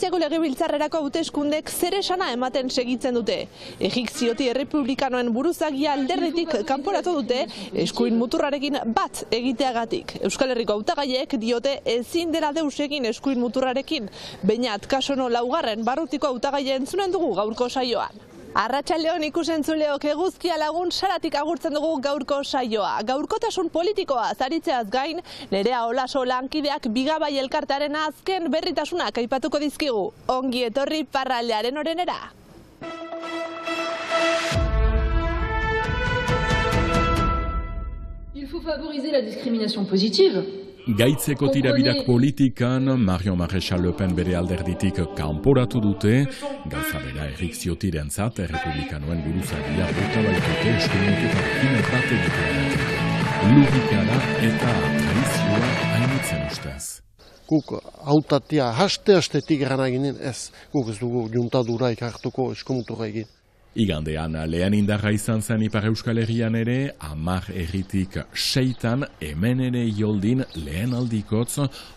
Frantziako legebiltzarrerako hauteskundek zer esana ematen segitzen dute. Egipzioti errepublikanoen buruzagia alderditik kanporatu dute eskuin muturrarekin bat egiteagatik. Euskal Herriko hautagaiek diote ezin dela deus egin eskuin muturrarekin. Beñat Kasono laugarren barrutiko hautagaia entzunen dugu gaurko saioan. Arratsaldeon ikusentzuleok, eguzkia lagun saratik agurtzen dugu gaurko saioa. Gaurkotasun politikoa zaritzeaz gain, Nerea Olaso lankideak Bigabai elkartearen azken berritasunak aipatuko dizkigu. Ongi etorri parraldearen orenera. Il faut favoriser la discrimination positive. Gaitzeko tirabirak politikan, Marion Maréchal Le Pen bere alderditik kanporatu dute, gauza bera Erik Ziotirentzat, errepublikanoen buruzagia bota baitute eskuinetukarekin bat egiteagatik. Lurikara eta traizioa hainitzen ustez. Guk hautatia haste-hastetik gana ginen ez, guk ez dugu juntadura ikartuko eskomutura egin. Igandean lehen indarra izan zen Ipar Euskal Herrian ere, 10 herritik 6 hemen ere ioldin lehen aldikotz,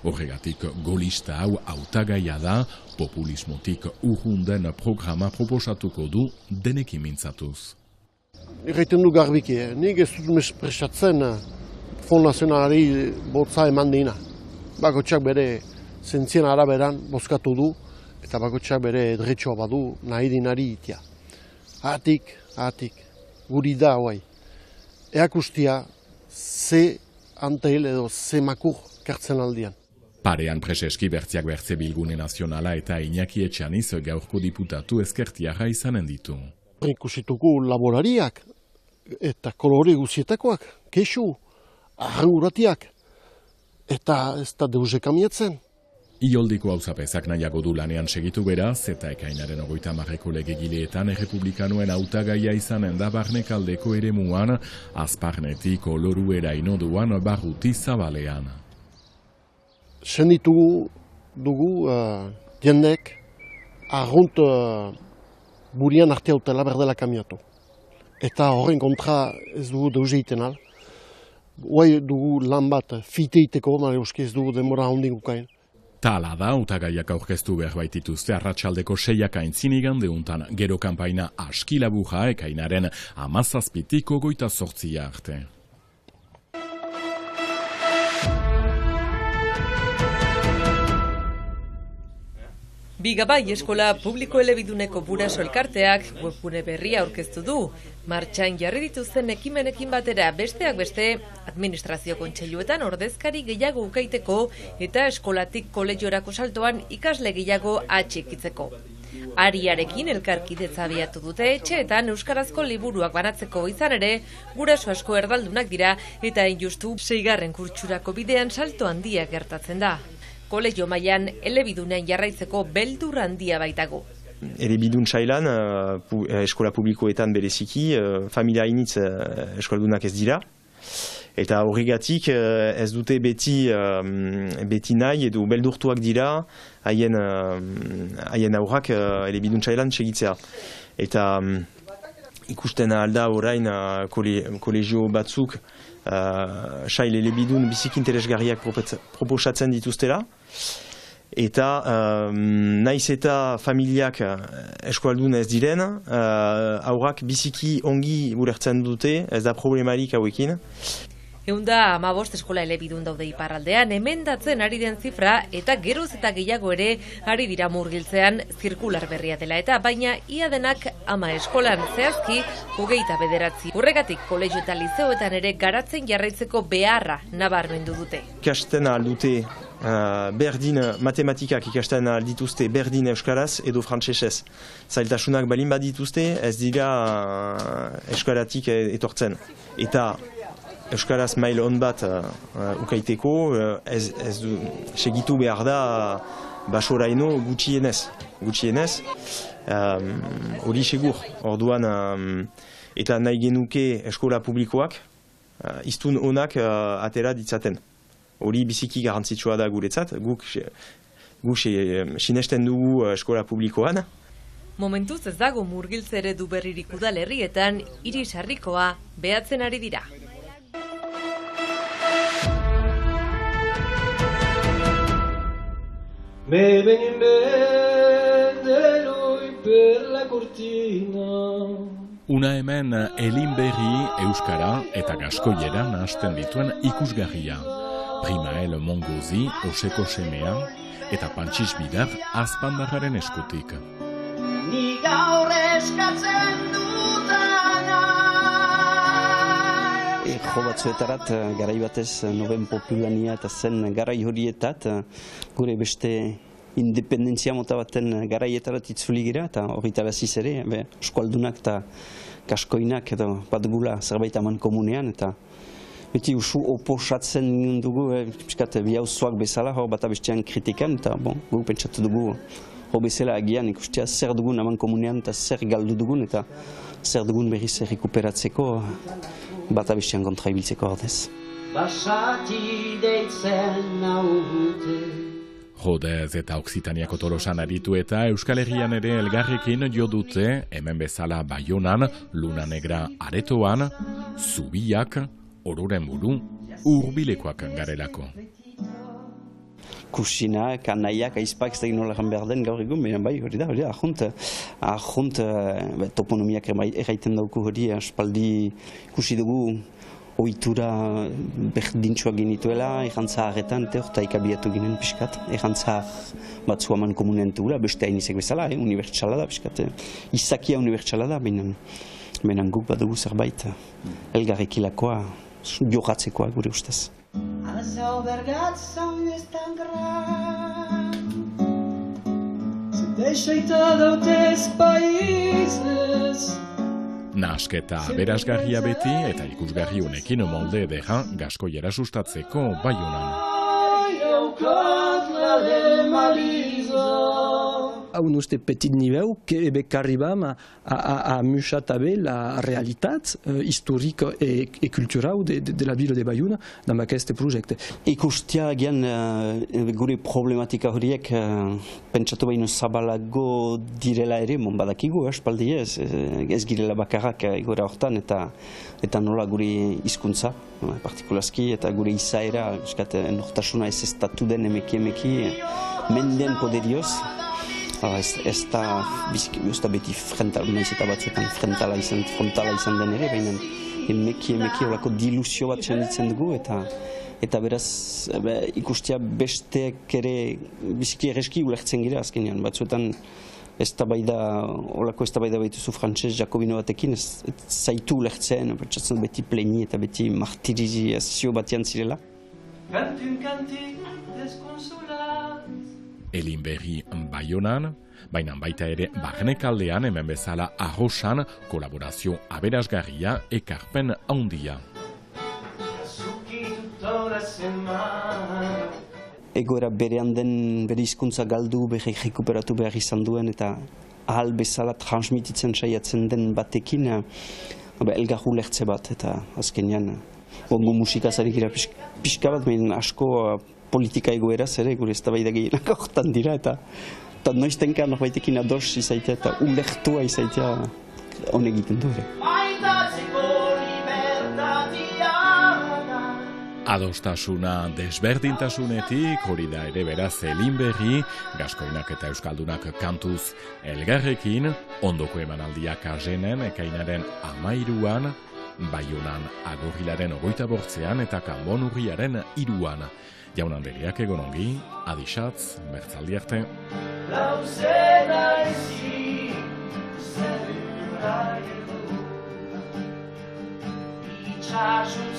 horregatik golista hau hautagaia da, populismotik urrunden programa proposatuko du denekin mintzatuz. Erraiten du garbiki, nik ez dut mespresatzen Front Nazionalari botza eman dina. Bakotxak bere zentzien araberan bozkatu du, eta bakotxak bere dretxoa badu nahi dinari itia. Atik, guri da hoai. Eakustia ze anteil edo ze makur kartzen aldian. Parean Preseski bertziak bertze bilgune nazionala eta Iñaki Etxaniz gaurko diputatu ezkertiarra izanen ditu. Ikusituko laborariak eta kolore guzietakoak, kexu, arranguratiak, eta ez da deusek amietzen. Ioldiko hauzapezak nahiago du lanean segitu beraz, eta ekainaren 30 legegileetan errepublikanoen hautagaia izanen da barnekaldeko eremuan, azparnetik oloruera inoduan barruti zabalean. Senditu dugu jendek arrunt burian arte hautela berdela kamiatu. Eta horren kontra ez dugu deuze iten al. Guai dugu lan bat fiteiteko, mare euski ez dugu denbora hondin gukain. Tala da, hautagaiak aurkeztu behar baitituzte arratsaldeko 6 aintzin igandeuntan, gero kanpaina askilabuja ekainaren 17-tik 28 arte. Bigabai eskola publiko elebiduneko buraso elkarteak webgune berria aurkeztu du. Martxan jarri dituzten ekimenekin batera besteak beste, administrazio kontseiluetan ordezkari gehiago ukaiteko eta eskolatik kolegiorako saltoan ikasle gehiago atxikitzeko. Ariarekin elkarkidetza abiatu dute etxeetan euskarazko liburuak banatzeko izan ere, guraso asko erdaldunak dira eta injustu 6. kurtsurako bidean salto handia gertatzen da. Kolegio mailan elebidunean jarraitzeko beldur handia baitago. Elebidun sailan, eskola publikoetan bereziki, familia initz eskoldunak ez dira. Eta horregatik ez dute beti nahi edo beldurtuak dira haien aurrak elebidun sailan segitzea. Eta ikusten alda orain kolegio batzuk sail elebidun biziki interesgarriak proposatzen dituztela. Eta naiz eta familiak eskualdun ez diren, aurrak biziki ongi ulertzen dute, ez da problemarik hauekin. 115 eskola elebidun daude iparraldean, emendatzen ari den zifra eta geroz eta gehiago ere ari dira murgiltzean zirkular berria dela eta baina ia denak 10 eskolan zehazki 29. Horregatik kolegio eta lizeoetan ere garatzen jarraitzeko beharra nabarmendu dute. Ikasten aldute berdin matematikak ikasten aldituzte berdin euskaraz edo frantsesez. Zailtasunak balin badituzte ez dira euskaratik etortzen. Eta euskaraz mail on bat ukaiteko ez du segitu behar da basoraino gutxienez. Hori segur. Orduan eta nahi genuke eskola publikoak iztun onak atera ditzaten. Hori biziki garrantzitsua da guretzat. Guk sinesten dugu eskola publikoan. Momentuz ez dago murgiltze eredu berririk udalerrietan, hiri sarrikoa behatzen ari dira. Me ven in verde lui per la cortina. Una hemen Elinberri euskara eta gaskoiera nahasten dituen ikusgarria. Primael Mongozi, Oseko semea, eta Pantxis Bidar Azpandarraren eskutik. Ni gaur eskatzen dutana. Jo batzuetarat, garai batez noben populania eta zen garai horietat, gure beste independentzia mota baten garaietarat itzuli gira, eta horritaraziz ere, eskualdunak eta kaskoinak edo bat gula zerbait aman komunean, eta beti usu oposatzen dugu, piskat bi hauzoak bezala, hor bat abestean kritikan, eta guk pentsatu dugu, hor bezala agian ikustea zer dugun aman komunean, eta zer galdu dugun, eta zer dugun berriz rekuperatzeko, bat abestean kontra ibiltzeko ordez. Basati deitzen naute. Rodez eta Oksitaniako Tolosan aritu eta Euskal Herrian ere elgarrekin jo dute, hemen bezala Baionan, Luna Negra aretoan, Zubiak, Ororen buru, hurbilekoak garelako. Kusinak, anaiak, aizpak, ez da nola egan behar den gaur egun, bai, hori da, ahunt, toponomiak erraiten dauku hori, aspaldi ikusi dugu, ohitura berdintxoak genituela, errantza harretan, eta ikabiatu ginen pixkat, errantza batzu aman komunean dugula, beste hainizek bezala, unibertsala da pixkat, izakia unibertsala da, benan guk badugu zerbait, elgarrekilakoa, jogatzekoa gure ustez. Alzao bergatzen ez tan gran, se deixeita dautez países. Nahasketa aberasgarria beti eta ikusgarri honekin molde edera gaskoiera sustatzeko Baionan. Un uste petit niveau que carribam à muchatabe la réalité historique et culturelle de la ville de Bayonne dans aquest projet. Ikustia gian gure problematika horiek pentsatu baino zabalago direla ere, badakigu, espaldi ez girela bakarrak igora hortan eta nola gure hizkuntza partikulazki eta gure izaera nortasuna ez estatu den emeki menden poderioz. Ez da beti frontala, nahiz eta batzuetan frontala izan den ere, baina emeki olako dilusio bat senditzen dugu eta beraz ikustia besteek ere biziki erreski ulertzen gira azkenean. Batzuetan olako ez da baida baituzu frantses jakobino batekin, ez zaitu ulertzen, pentsatzen beti pleni eta beti martirizazio batean zirela. Elinberri Baionan, baina baita ere barnekaldean hemen bezala Arrosan kolaborazio aberasgarria ekarpen handia. Egoera berean den bere hizkuntza galdu, bere rekuperatu behar izan duen eta ahal bezala transmititzen saiatzen den batekin elgar ulertze bat eta azkenean bongo musikaz ari gira pixka bat, baina asko politika egoeraz ere, gure eztabaida gehienak hortan dira, eta noiztenka norbaitekin ados izaitea eta ulertua izaitea honek egiten du ere. Adostasuna desberdintasunetik, hori da ere beraz Elinberri, gaskoinak eta euskaldunak kantuz elgarrekin, ondoko emanaldiak azenen ekainaren 13an, Baionan agorrilaren 28an eta Kanbon urriaren 3an. Jaun Andreak egonongi, adixatz, bertzaldi arte. Itxasut